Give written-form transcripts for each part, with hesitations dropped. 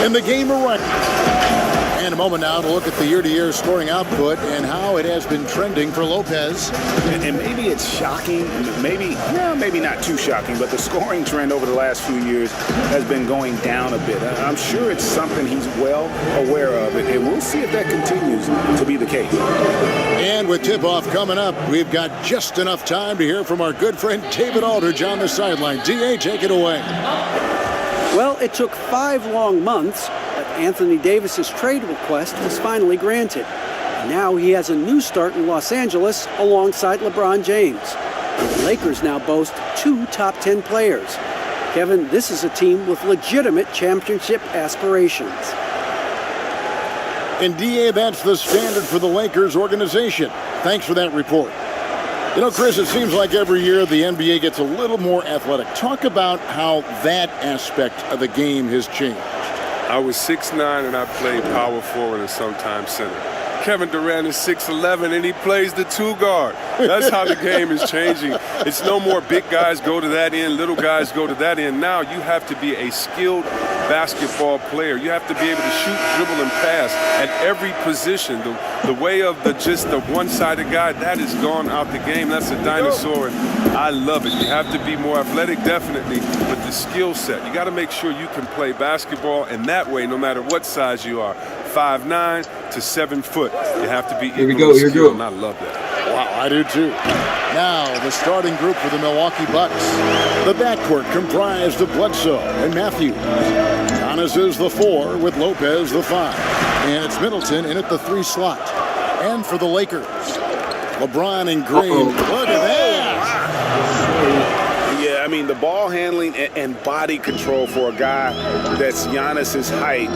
in the game of rugby. And a moment now to look at the year-to-year scoring output and how it has been trending for Lopez. And maybe it's shocking, maybe not too shocking, but the scoring trend over the last few years has been going down a bit. I'm sure it's something he's well aware of, and we'll see if that continues to be the case. And with tip-off coming up, we've got just enough time to hear from our good friend David Aldridge on the sideline. D.A., take it away. Well, it took 5 long months, but Anthony Davis's trade request was finally granted. And now he has a new start in Los Angeles alongside LeBron James. The Lakers now boast 2 top 10 players. Kevin, this is a team with legitimate championship aspirations. And D.A., that's the standard for the Lakers organization. Thanks for that report. You know, Chris, it seems like every year the NBA gets a little more athletic. Talk about how that aspect of the game has changed. I was 6'9", and I played power forward and sometimes center. Kevin Durant is 6'11", and he plays the 2 guard. That's how the game is changing. It's no more big guys go to that end, little guys go to that end. Now you have to be a skilled basketball player. You have to be able to shoot, dribble, and pass at every position. The way of just the one-sided guy, that is gone out the game. That's a dinosaur, and I love it. You have to be more athletic, definitely, but the skill set. You got to make sure you can play basketball, and that way, no matter what size you are, 5'9" to 7 foot, you have to be equally skilled, and I love that. Wow, I do too. Now, the starting group for the Milwaukee Bucks. The backcourt comprised of Bledsoe and Matthews. Giannis is the 4 with Lopez the 5. And it's Middleton in at the 3 slot. And for the Lakers, LeBron and Green. Look at that! Yeah, I mean, the ball handling and body control for a guy that's Giannis's height,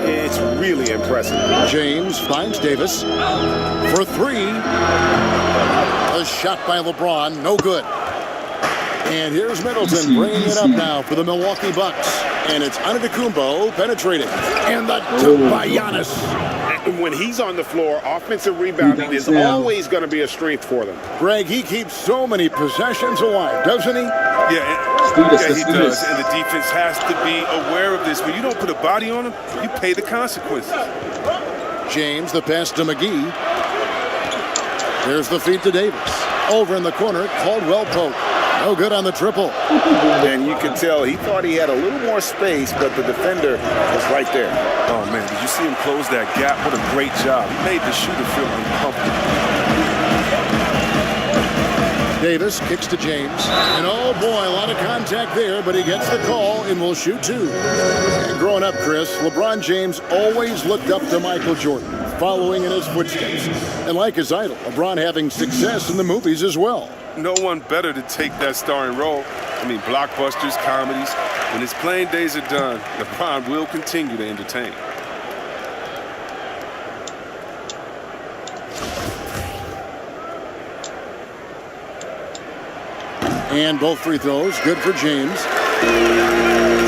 it's really impressive. James finds Davis for 3. A shot by LeBron, no good. And here's Middleton bringing it up now for the Milwaukee Bucks. And it's Antetokounmpo penetrating. And the dunk by Giannis. When he's on the floor, offensive rebounding is always going to be a strength for them. Greg, he keeps so many possessions alive, doesn't he? Yeah, he does. And the defense has to be aware of this. When you don't put a body on him, you pay the consequences. James, the pass to McGee. There's the feed to Davis. Over in the corner, Caldwell Pope. No good on the triple. And you can tell he thought he had a little more space, but the defender was right there. Oh, man, did you see him close that gap? What a great job. He made the shooter feel uncomfortable. Davis kicks to James. And oh, boy, a lot of contact there, but he gets the call and will shoot 2. And growing up, Chris, LeBron James always looked up to Michael Jordan, following in his footsteps. And like his idol, LeBron having success in the movies as well. No one better to take that starring role. I mean, blockbusters, comedies. When his playing days are done, LeBron will continue to entertain. And both free throws, good for James.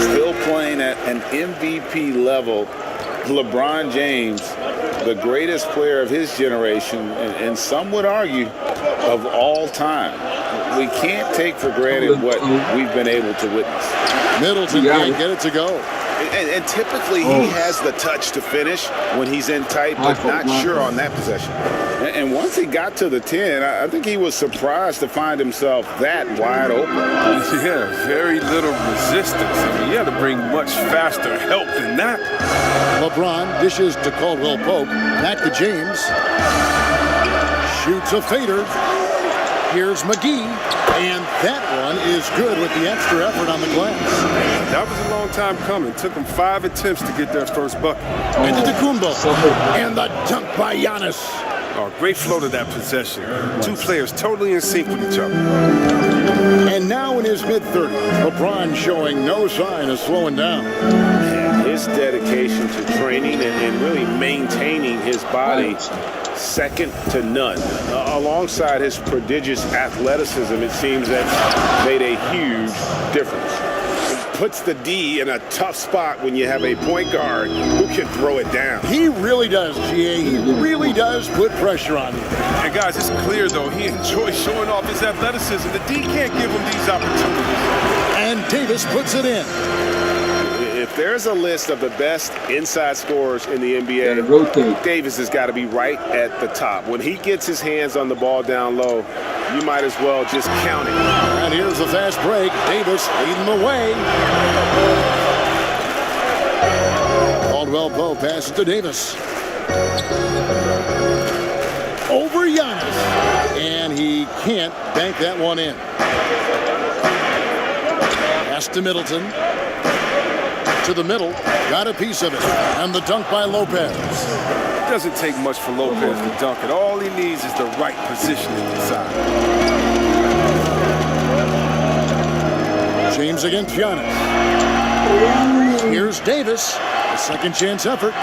Still playing at an MVP level. LeBron James, the greatest player of his generation, and some would argue of all time. We can't take for granted what we've been able to witness. Middleton can't get it to go. And typically he has the touch to finish when he's in tight, but not sure on that possession. And once he got to the 10, I think he was surprised to find himself that wide open. Yeah, very little resistance. I mean, you had to bring much faster help than that. LeBron dishes to Caldwell Pope. Back to James. Shoots a fader. Here's McGee. And that one is good with the extra effort on the glass. That was a long time coming. Took them 5 attempts to get their first bucket. Antetokounmpo. And the dunk by Giannis. Oh, great flow to that possession. 2 players totally in sync with each other. And now in his mid-30s, LeBron showing no sign of slowing down. His dedication to training and really maintaining his body, second to none. Alongside his prodigious athleticism, it seems that's made a huge difference. Puts the D in a tough spot when you have a point guard who can throw it down. He really does, GA. He really does put pressure on you. And guys, it's clear, though, he enjoys showing off his athleticism. The D can't give him these opportunities. And Davis puts it in. If if there's a list of the best inside scorers in the NBA, rotate. Davis has got to be right at the top. When he gets his hands on the ball down low, you might as well just count it. And here's the fast break. Davis leading the way. Caldwell Pope passes to Davis. Over Giannis. And he can't bank that one in. Pass to Middleton. To the middle. Got a piece of it. And the dunk by Lopez. It doesn't take much for Lopez to dunk it. All he needs is the right positioning inside. James against Giannis. Here's Davis. A second chance effort.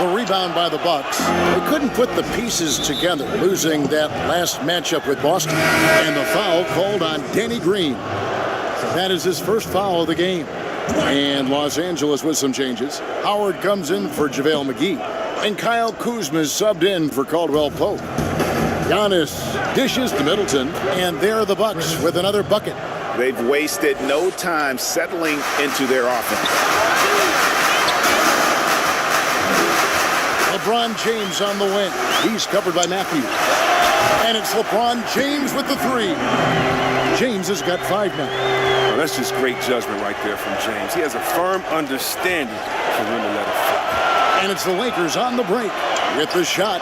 The rebound by the Bucks. They couldn't put the pieces together, losing that last matchup with Boston. And the foul called on Danny Green. That is his first foul of the game. And Los Angeles with some changes. Howard comes in for JaVale McGee. And Kyle Kuzma is subbed in for Caldwell Pope. Giannis dishes to Middleton. And there are the Bucks with another bucket. They've wasted no time settling into their offense. LeBron James on the wing. He's covered by Matthews. And it's LeBron James with the three. James has got 5 now. Well, that's just great judgment right there from James. He has a firm understanding for when to let it fly. And it's the Lakers on the break with the shot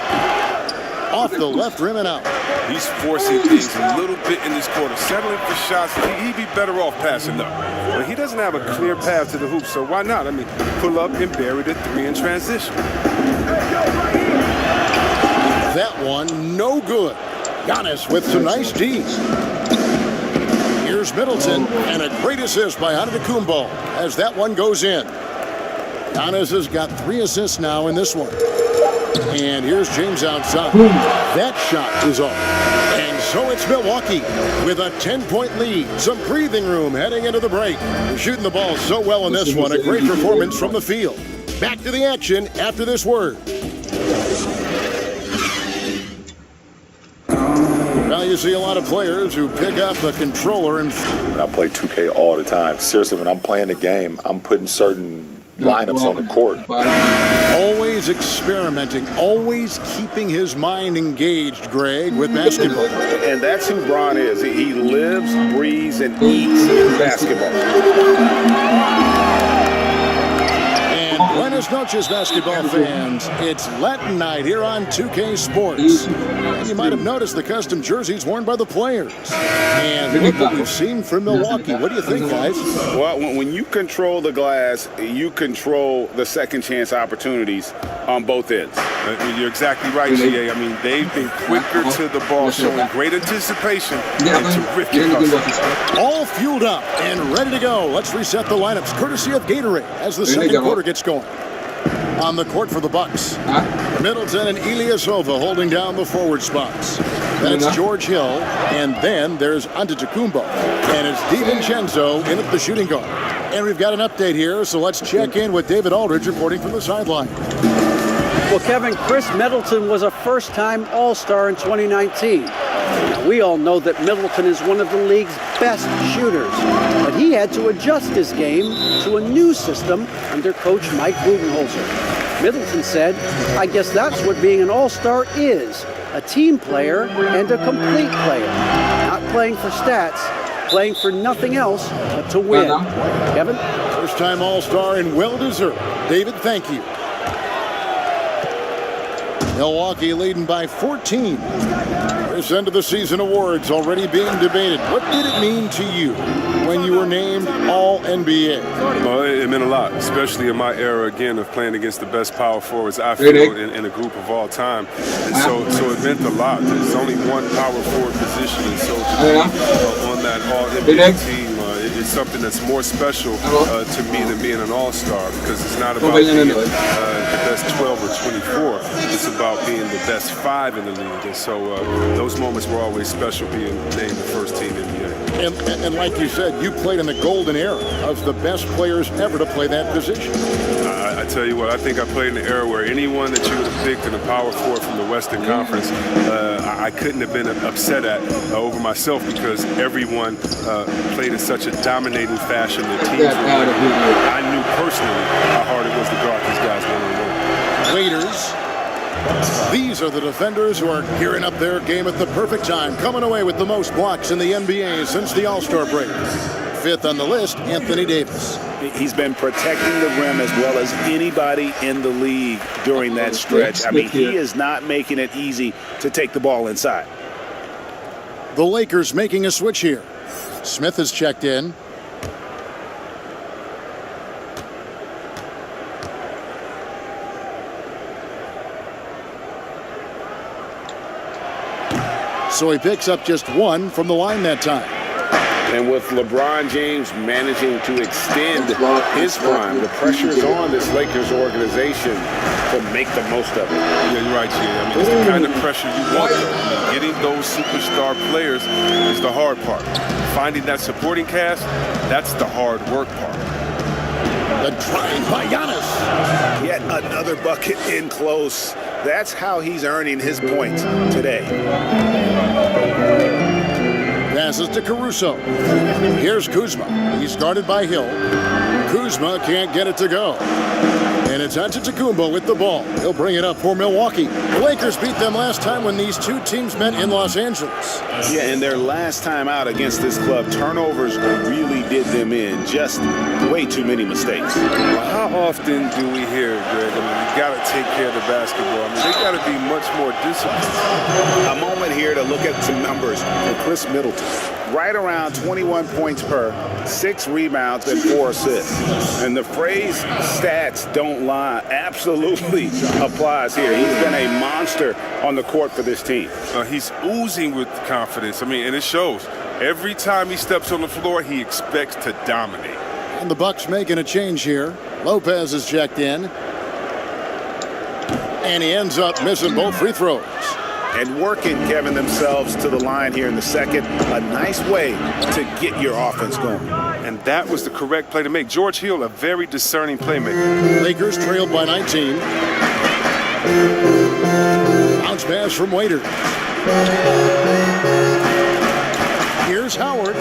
off the left rim and out. He's forcing things a little bit in this quarter, settling for shots. He'd be better off passing up. But he doesn't have a clear path to the hoop, so why not? I mean, pull up and bury the three in transition. That one, no good. Giannis with some nice D's. Here's Middleton, and a great assist by Antetokounmpo as that one goes in. Giannis has got 3 assists now in this one. And here's James outside. That shot is off. And so it's Milwaukee with a 10-point lead. Some breathing room heading into the break. They're shooting the ball so well in this one. A great performance from the field. Back to the action after this word. Now you see a lot of players who pick up the controller and... I play 2K all the time. Seriously, when I'm playing the game, I'm putting certain lineups on the court. Always experimenting, always keeping his mind engaged, Greg, with basketball. And that's who Bron is. He lives, breathes, and eats basketball. And buenas noches, basketball fans. It's Latin night here on 2K Sports. And you might have noticed the custom jerseys worn by the players. And look what we've seen from Milwaukee. What do you think, guys? Well, when you control the glass, you control the second chance opportunities on both ends. You're exactly right, GA. I mean, they've been quicker to the ball, showing great anticipation and terrific hustle. All fueled up and ready to go. Let's reset the lineups, courtesy of Gatorade, as the second quarter gets going. On the court for the Bucks, Middleton and Ilyasova holding down the forward spots. Then it's George Hill, and then there's Antetokounmpo, and it's DiVincenzo in at the shooting guard. And we've got an update here, so let's check in with David Aldridge reporting from the sideline. Well, Kevin, Chris Middleton was a first-time All-Star in 2019. Now, we all know that Middleton is one of the league's best shooters, but he had to adjust his game to a new system under coach Mike Budenholzer. Middleton said, "I guess that's what being an All-Star is, a team player and a complete player. Not playing for stats, playing for nothing else but to win." Kevin? First-time All-Star and well-deserved. David, thank you. Milwaukee leading by 14. This end of the season awards already being debated. What did it mean to you when you were named All-NBA? Well, it meant a lot, especially in my era, again, of playing against the best power forwards I feel in a group of all time. And so it meant a lot. There's only one power forward position, and so to be on that All-NBA team, it's something that's more special to me than being an All-Star, because it's not about being the best 12 or 24. It's about being the best 5 in the league. And so those moments were always special, being named the first team NBA. And like you said, you played in the golden era of the best players ever to play that position. I tell you what, I think I played in the era where anyone that you would have picked in the power forward from the Western Conference, I couldn't have been upset at over myself because everyone played in such a dominating fashion. The teams I knew personally how hard it was to guard these guys one-on-one. Waiters. These are the defenders who are gearing up their game at the perfect time, coming away with the most blocks in the NBA since the All-Star break. Fifth on the list, Anthony Davis. He's been protecting the rim as well as anybody in the league during that stretch. I mean, he is not making it easy to take the ball inside. The Lakers making a switch here. Smith has checked in. So he picks up just one from the line that time. And with LeBron James managing to extend his prime, the pressure is on this Lakers organization to make the most of it. Yeah, you're right, G. I mean, it's the kind of pressure you want, though. I mean, getting those superstar players is the hard part. Finding that supporting cast, that's the hard work part. The drive by Giannis. Yet another bucket in close. That's how he's earning his points today. Passes to Caruso. Here's Kuzma. He's guarded by Hill. Kuzma can't get it to go. And it's Antetokounmpo with the ball. He'll bring it up for Milwaukee. The Lakers beat them last time when these two teams met in Los Angeles. Yeah, and their last time out against this club, turnovers really did them in. Just way too many mistakes. Well, how often do we hear, Greg? I mean, you got to take care of the basketball. I mean, they got to be much more disciplined. A moment here to look at some numbers for Chris Middleton. Right around 21 points per, 6 rebounds, and 4 assists. And the phrase stats don't lie absolutely applies here. He's been a monster on the court for this team. He's oozing with confidence. I mean, and it shows. Every time he steps on the floor, he expects to dominate. And the Bucks making a change here. Lopez is checked in. And he ends up missing both free throws. And working, Kevin, themselves to the line here in the second. A nice way to get your offense going. And that was the correct play to make. George Hill, a very discerning playmaker. Lakers trailed by 19. Bounce pass from Waiter. Here's Howard.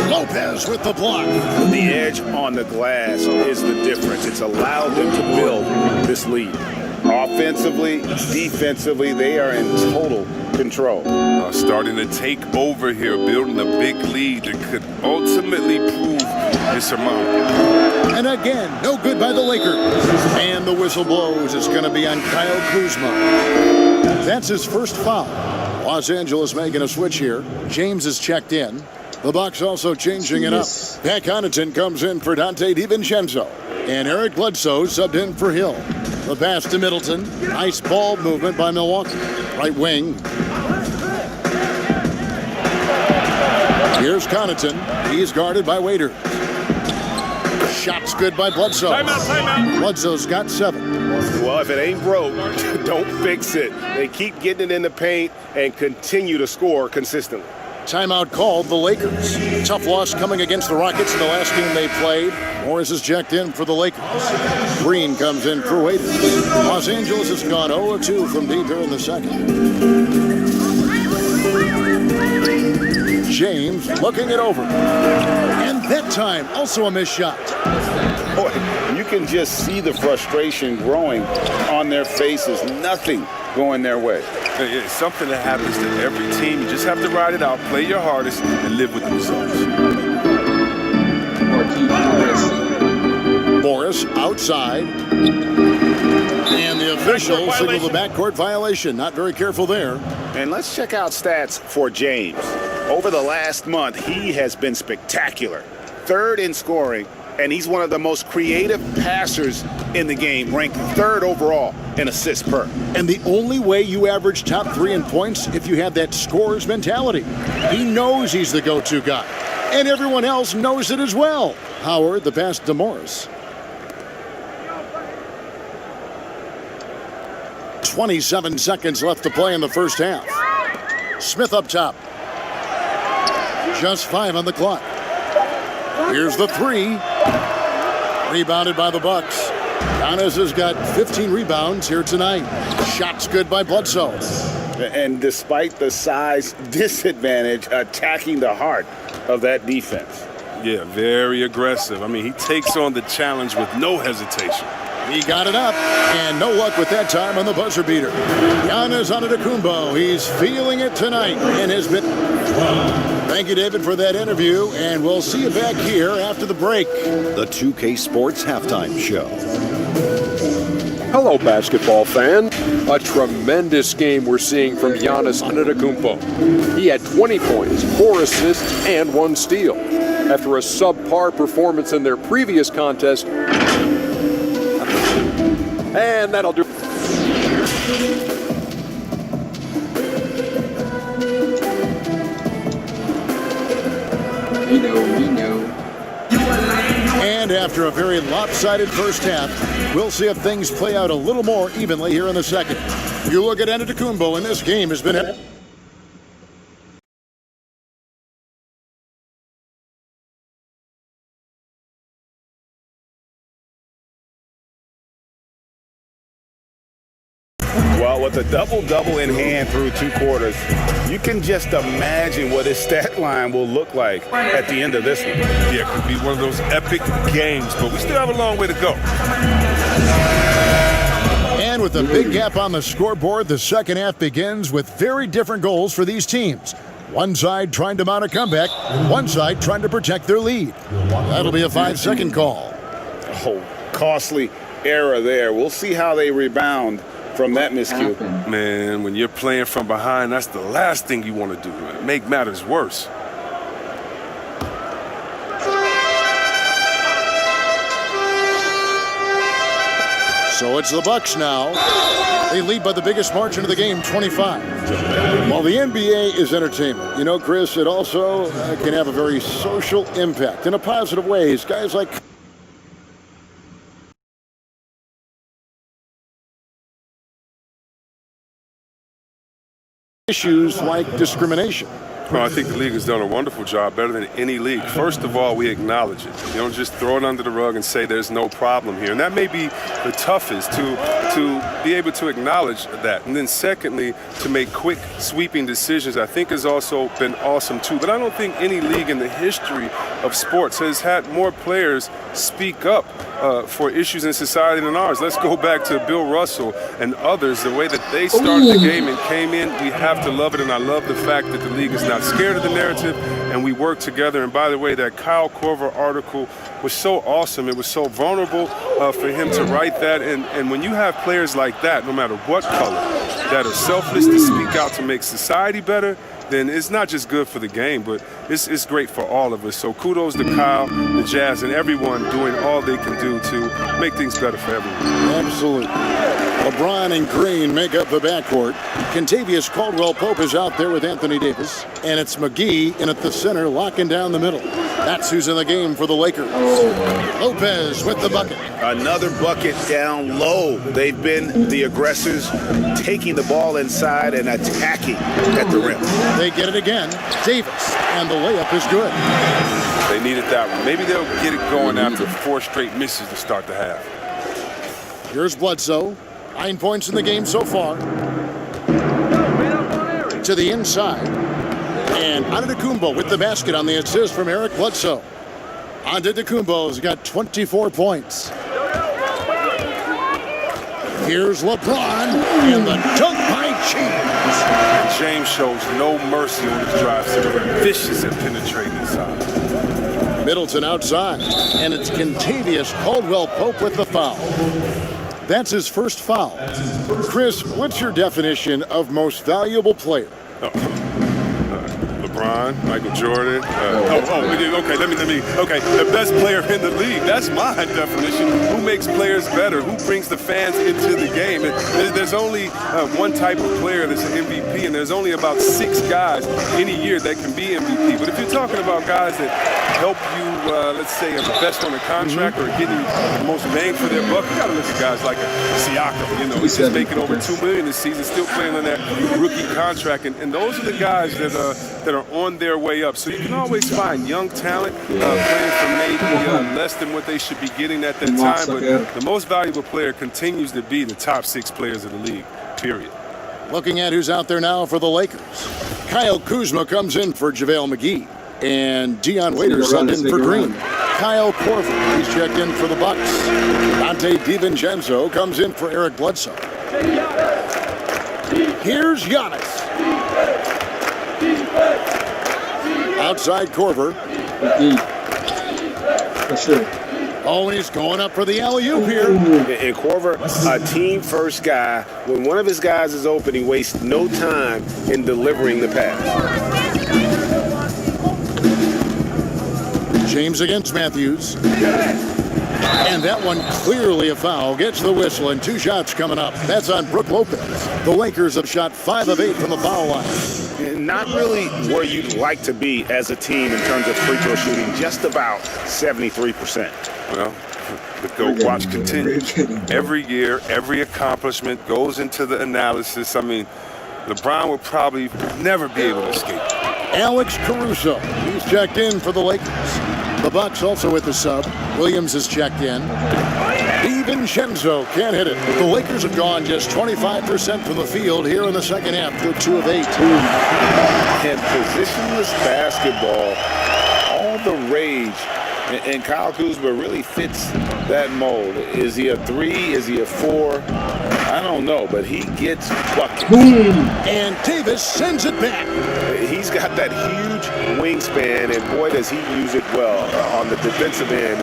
Lopez with the block. The edge on the glass is the difference. It's allowed them to build this lead. Offensively, defensively, they are in total control. Starting to take over here, building a big lead that could ultimately prove insurmountable. And again, no good by the Lakers. And the whistle blows. It's going to be on Kyle Kuzma. That's his first foul. Los Angeles making a switch here. James is checked in. The Bucks also changing it up. Pat Connaughton comes in for Dante DiVincenzo. And Eric Bledsoe subbed in for Hill. The pass to Middleton. Nice ball movement by Milwaukee. Right wing. Here's Connaughton. He's guarded by Waiter. Shot's good by Bledsoe. Timeout. Bledsoe's got 7. Well, if it ain't broke, don't fix it. They keep getting it in the paint and continue to score consistently. Timeout called the Lakers. Tough loss coming against the Rockets in the last game they played. Morris is checked in for the Lakers. Green comes in for Waiter. Los Angeles has gone 0-2 from deep here in the second. James looking it over. And that time, also a missed shot. Boy, you can just see the frustration growing on their faces. Nothing going their way. It's something that happens to every team. You just have to ride it out, play your hardest, and live with the results. Morris outside. And the official signaled the backcourt violation. Not very careful there. And let's check out stats for James. Over the last month, he has been spectacular. 3rd in scoring, and he's one of the most creative passers in the game, ranked 3rd overall in assists per. And the only way you average top 3 in points if you have that scorer's mentality. He knows he's the go-to guy. And everyone else knows it as well. Howard, the pass to Morris. 27 seconds left to play in the first half. Smith up top. just 5 on the clock. Here's the 3. Rebounded by the Bucks. Giannis has got 15 rebounds here tonight. Shots good by Bledsoe. And despite the size disadvantage, attacking the heart of that defense. Yeah, very aggressive. I mean, he takes on the challenge with no hesitation. He got it up, and no luck with that time on the buzzer beater. Giannis Antetokounmpo, he's feeling it tonight in his bit. Thank you, David, for that interview, and we'll see you back here after the break. The 2K Sports Halftime Show. Hello, basketball fan. A tremendous game we're seeing from Giannis Antetokounmpo. He had 20 points, 4 assists, and 1 steal. After a subpar performance in their previous contest. And that'll do. And after a very lopsided first half, we'll see if things play out a little more evenly here in the second. You look at Antetokounmpo, and this game has been... Well, with a double-double in hand through 2 quarters, you can just imagine what his stat line will look like at the end of this one. Yeah, it could be one of those epic games, but we still have a long way to go. And with a big gap on the scoreboard, the second half begins with very different goals for these teams. One side trying to mount a comeback, one side trying to protect their lead. That'll be a 5-second call. Oh, costly error there. We'll see how they rebound from that miscue. Man, when you're playing from behind, that's the last thing you want to do. Make matters worse. So it's the Bucks now. They lead by the biggest margin of the game, 25. While the NBA is entertainment, you know, Chris, it also can have a very social impact in a positive ways. Guys like issues like discrimination. Well, I think the league has done a wonderful job, better than any league. First of all, we acknowledge it. You don't just throw it under the rug and say there's no problem here. And that may be the toughest, to be able to acknowledge that. And then secondly, to make quick, sweeping decisions, I think has also been awesome too. But I don't think any league in the history of sports has had more players speak up for issues in society than ours. Let's go back to Bill Russell and others, the way that they started the game and came in. We have to love it, and I love the fact that the league is not scared of the narrative, and we work together. And by the way, that Kyle Korver article was so awesome. It was so vulnerable for him to write that. And when you have players like that, no matter what color, that are selfless to speak out to make society better, then it's not just good for the game, but it's great for all of us. So kudos to Kyle, the Jazz, and everyone doing all they can do to make things better for everyone. Absolutely. LeBron and Green make up the backcourt. Kentavious Caldwell-Pope is out there with Anthony Davis. And it's McGee in at the center, locking down the middle. That's who's in the game for the Lakers. Lopez with the bucket. Another bucket down low. They've been the aggressors, taking the ball inside and attacking at the rim. They get it again. Davis, and the layup is good. They needed that one. Maybe they'll get it going after 4 straight misses to start the half. Here's Bledsoe. 9 points in the game so far. To the inside. And Antetokounmpo with the basket on the assist from Eric Bledsoe. Antetokounmpo's got 24 points. Here's LeBron and the dunk by James. James shows no mercy on his drive, so vicious at penetrating inside. Middleton outside, and it's Kentavious Caldwell-Pope with the foul. That's his first foul. Chris, what's your definition of most valuable player? LeBron, Michael Jordan. Okay, let me. Okay, the best player in the league. That's my definition. Who makes players better? Who brings the fans into the game? And there's only one type of player that's an MVP, and there's only about 6 guys any year that can be MVP. But if you're talking about guys that help you let's say, invest on a contract or getting the most bang for their buck, you got to look at guys like a Siakam. You know, he's just making over $2 million this season, still playing on that rookie contract, and those are the guys that are on their way up. So you can always find young talent playing for maybe less than what they should be getting at that time, but the most valuable player continues to be the top 6 players of the league, period. Looking at who's out there now for the Lakers. Kyle Kuzma comes in for JaVale McGee. And Dion Waiters subbed in for Green. Kyle Korver, he's checked in for the Bucks. Dante DiVincenzo comes in for Eric Bledsoe. Here's Giannis. Outside Korver. Oh, and he's going up for the alley-oop here. And Korver, a team-first guy. When one of his guys is open, he wastes no time in delivering the pass. James against Matthews. And that one clearly a foul. Gets the whistle, and 2 shots coming up. That's on Brook Lopez. The Lakers have shot 5 of 8 from the foul line. Not really where you'd like to be as a team in terms of free throw shooting, just about 73%. Well, the GOAT watch continues. Every year, every accomplishment goes into the analysis. I mean, LeBron will probably never be able to escape. Alex Caruso, he's checked in for the Lakers. The Bucks also with the sub. Williams is checked in. DiVincenzo can't hit it. The Lakers have gone just 25% from the field here in the second half. They're 2 of 8. And positionless basketball, all the rage. And Kyle Kuzma really fits that mold. Is he a 3? Is he a 4? I don't know, but he gets buckets. And Davis sends it back. He's got that huge wingspan, and boy, does he use it well on the defensive end.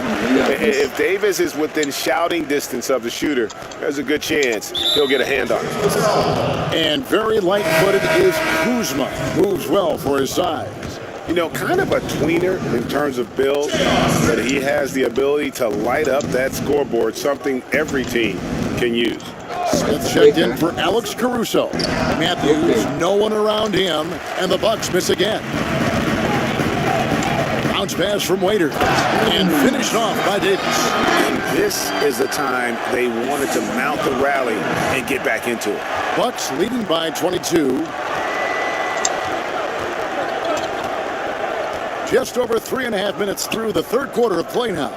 If Davis is within shouting distance of the shooter, there's a good chance he'll get a hand on it. And very light-footed is Kuzma. Moves well for his size. You know, kind of a tweener in terms of build, but he has the ability to light up that scoreboard, something every team can use. Smith checked in for Alex Caruso. Matthews, no one around him, and the Bucks miss again. Bounce pass from Waiters, and finished off by Davis. And this is the time they wanted to mount the rally and get back into it. Bucks leading by 22. Just over 3.5 minutes through the third quarter of play now.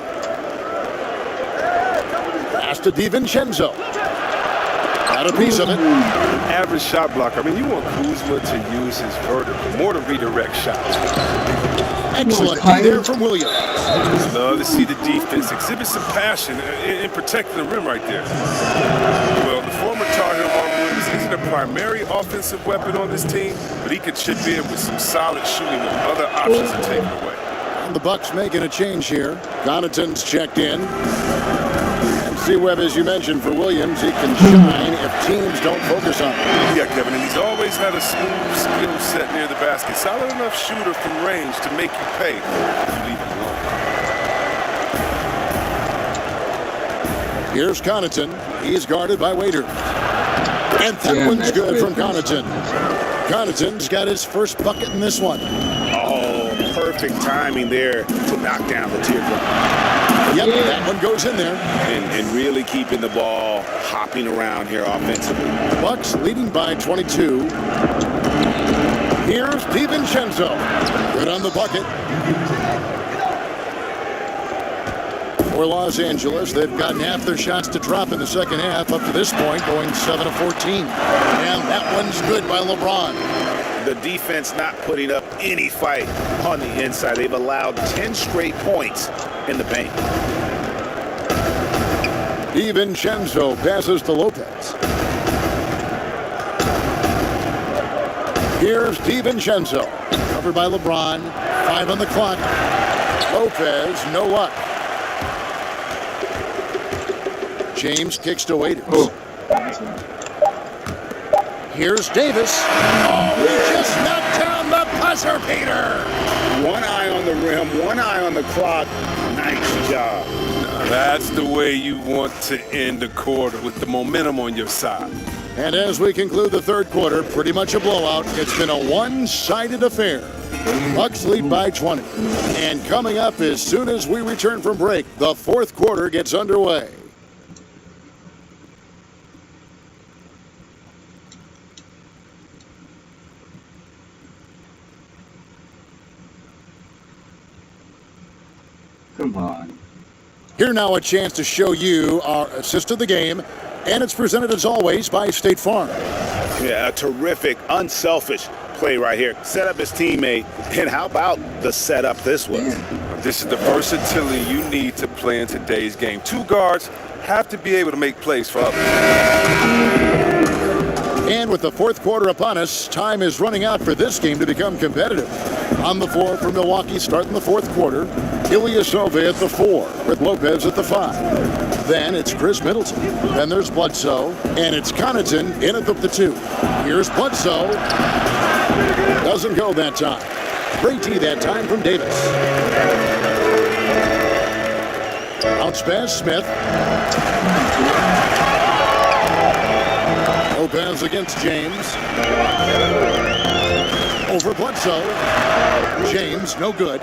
Pass to DiVincenzo. Got a piece of it. Average shot blocker. I mean, you want Kuzma to use his vertical, more to redirect shots. Excellent D there from Williams. Love to see the defense exhibit some passion in protecting the rim right there. Well, the former Tar Heel Marvin Williams isn't a primary offensive weapon on this team, but he could chip in with some solid shooting when other options are taken away. And the Bucks making a change here. Connaughton's checked in. And C-Webb, as you mentioned, for Williams, he can shine if teams don't focus on him. Yeah, Kevin, and he's always had a smooth skill set near the basket. Solid enough shooter from range to make you pay if you leave him alone. Here's Connaughton. He's guarded by Waiters. And that one's good from Connaughton. Connaughton's got his first bucket in this one. Oh, perfect timing there to knock down the teardrop. Yep, that one goes in there. And really keeping the ball hopping around here offensively. Bucks leading by 22. Here's DiVincenzo. Good on the bucket. For Los Angeles, they've gotten half their shots to drop in the second half up to this point, going 7 of 14. And that one's good by LeBron. The defense not putting up any fight on the inside. They've allowed 10 straight points in the paint. DiVincenzo passes to Lopez. Here's DiVincenzo. Covered by LeBron. 5 on the clock. Lopez, no luck. James kicks to Waiters. Here's Davis. Oh, he just knocked down the buzzer beater. One eye on the rim, one eye on the clock. Nice job. Now, that's the way you want to end the quarter, with the momentum on your side. And as we conclude the third quarter, pretty much a blowout. It's been a one-sided affair. Bucks lead by 20. And coming up as soon as we return from break, the fourth quarter gets underway. Come on. Here now a chance to show you our assist of the game, and it's presented as always by State Farm. Yeah, a terrific, unselfish play right here. Set up his teammate, and how about the setup this was? This is the versatility you need to play in today's game. Two guards have to be able to make plays for others. And with the fourth quarter upon us, time is running out for this game to become competitive. On the floor for Milwaukee starting the fourth quarter, Ilyasova at the 4 with Lopez at the 5. Then it's Chris Middleton. Then there's Bledsoe, and it's Connaughton in at the 2. Here's Bledsoe. Doesn't go that time. Great D that time from Davis. Bounce pass, Smith. Lopez against James. Over Bledsoe. James, no good.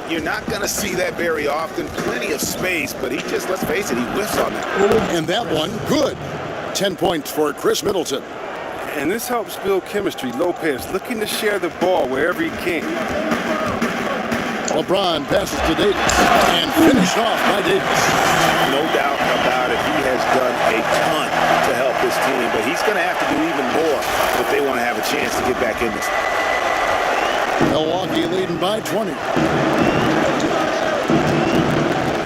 You're not going to see that very often. Plenty of space, but he just, let's face it, he whiffs on that. And that one, good. 10 points for Chris Middleton. And this helps build chemistry. Lopez looking to share the ball wherever he can. LeBron passes to Davis and finished off by Davis. No doubt about it. He has done a ton to help this team, but he's going to have to do even more if they want to have a chance to get back in this. Milwaukee leading by 20.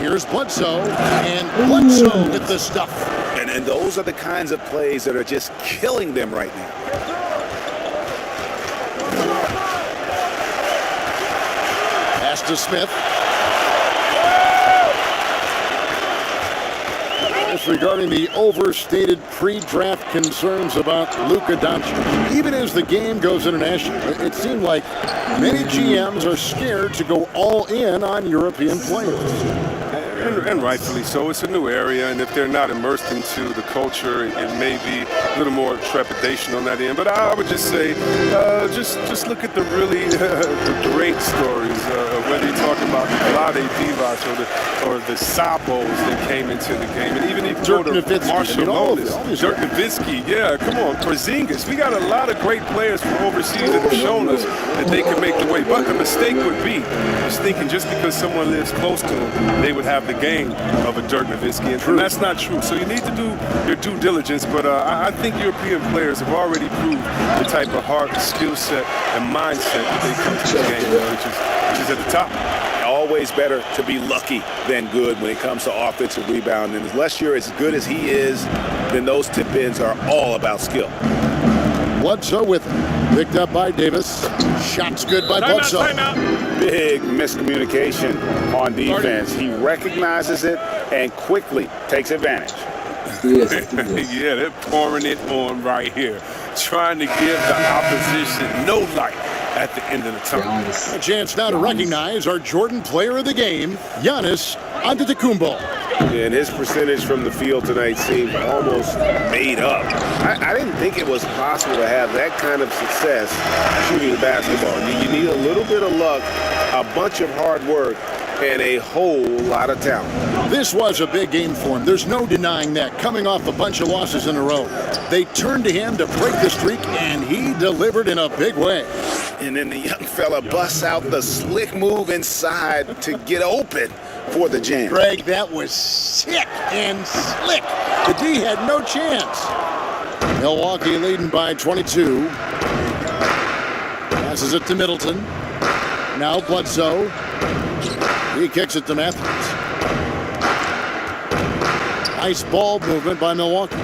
Here's Bledsoe, and Bledsoe with the stuff. And those are the kinds of plays that are just killing them right now. Pass to Smith. Just regarding the overstated pre-draft concerns about Luka Doncic. Even as the game goes international, it seemed like many GMs are scared to go all in on European players. And rightfully so. It's a new area, and if they're not immersed into the culture, it may be a little more trepidation on that end. But I would just say, just look at the really the great stories, whether you're talking about the Vlade Divac or the Sabos that came into the game, and even if you go to Marshall Nonis, Dirk Nowitzki, yeah, come on, Porzingis. We got a lot of great players from overseas that have shown us that they can make the way. But the mistake would be just thinking just because someone lives close to them, they would have the game of a Dirk Nowitzki, and that's not true. So you need to do your due diligence, but I think European players have already proved the type of heart, skill set, and mindset that they come to the game, which is at the top. Always better to be lucky than good when it comes to offensive rebound, and unless you're as good as he is, then those tip-ins are all about skill. Bledsoe with it. Picked up by Davis. Shots good by Bledsoe. Big miscommunication on defense. He recognizes it and quickly takes advantage. Yeah, they're pouring it on right here, trying to give the opposition no light at the end of the tunnel. A chance now to recognize our Jordan player of the game, Giannis Antetokounmpo. And his percentage from the field tonight seemed almost made up. I didn't think it was possible to have that kind of success shooting basketball. You need a little bit of luck, a bunch of hard work, and a whole lot of talent. This was a big game for him. There's no denying that. Coming off a bunch of losses in a row, they turned to him to break the streak, and he delivered in a big way. And then the young fella busts out the slick move inside to get open for the jam. Greg, that was sick and slick. The D had no chance. Milwaukee leading by 22. Passes it to Middleton. Now Bledsoe. He kicks it to Matthews. Nice ball movement by Milwaukee.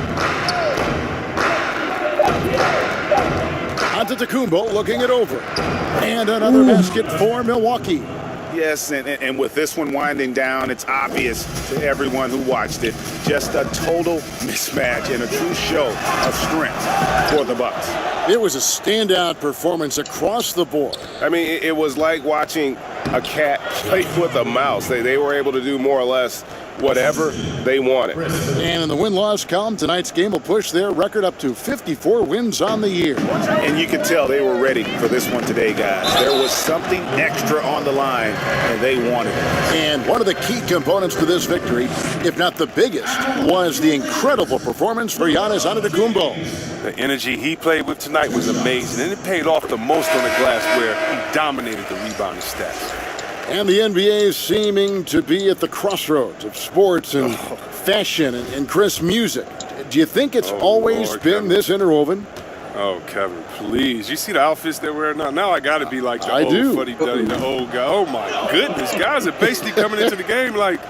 Antetokounmpo looking it over. And another basket for Milwaukee. Yes, and with this one winding down, it's obvious to everyone who watched it. Just a total mismatch and a true show of strength for the Bucks. It was a standout performance across the board. I mean, it was like watching a cat played with a mouse. They were able to do more or less whatever they wanted. And in the win-loss column, tonight's game will push their record up to 54 wins on the year. And you can tell they were ready for this one today, guys. There was something extra on the line, and they wanted it. And one of the key components to this victory, if not the biggest, was the incredible performance for Giannis Antetokounmpo. The energy he played with tonight was amazing, and it paid off the most on the glass where he dominated the rebounding stats. And the NBA is seeming to be at the crossroads of sports and fashion and crisp music. Do you think it's always Lord, been Kevin. this interwoven? Oh, Kevin, please. You see the outfits they're wearing now? Now I got to be like the old do. fuddy-duddy, the old guy. Oh, my goodness. Guys are basically coming into the game like,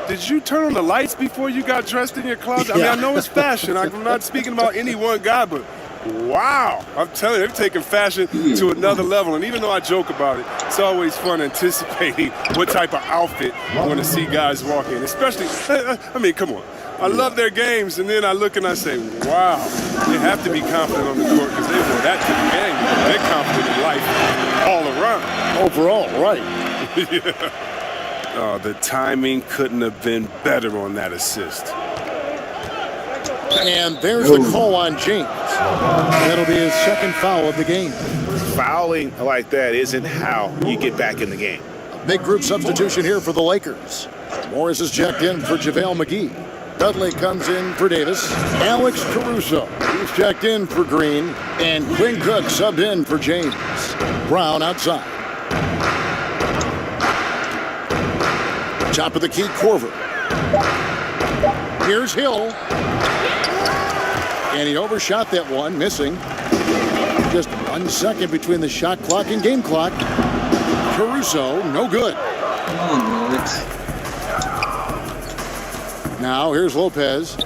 did you turn on the lights before you got dressed in your closet? I mean, I know it's fashion. I'm not speaking about any one guy, but wow. I'm telling you, they're taking fashion to another level. And even though I joke about it, it's always fun anticipating what type of outfit I want to see guys walk in. Especially, I mean, come on. I love their games, and then I look and I say, wow, they have to be confident on the court because they wore that to the game. They're confident in life all around. Overall, right. Yeah. Oh, the timing couldn't have been better on that assist. And there's the call on James. That'll be his second foul of the game. Fouling like that isn't how you get back in the game. Big group substitution here for the Lakers. Morris is checked in for JaVale McGee. Dudley comes in for Davis. Alex Caruso, he's checked in for Green. And Quinn Cook subbed in for James. Brown outside. Top of the key, Korver. Here's Hill. And he overshot that one, missing. Just 1 second between the shot clock and game clock. Caruso, no good. Come on, Alex. Now, here's Lopez.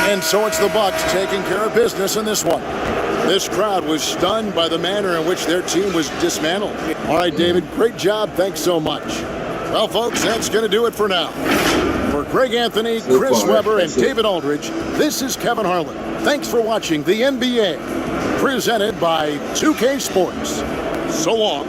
And so it's the Bucks taking care of business in this one. This crowd was stunned by the manner in which their team was dismantled. All right, David, great job. Thanks so much. Well, folks, that's going to do it for now. For Greg Anthony, Chris Webber, and David Aldridge, this is Kevin Harlan. Thanks for watching the NBA, presented by 2K Sports. So long.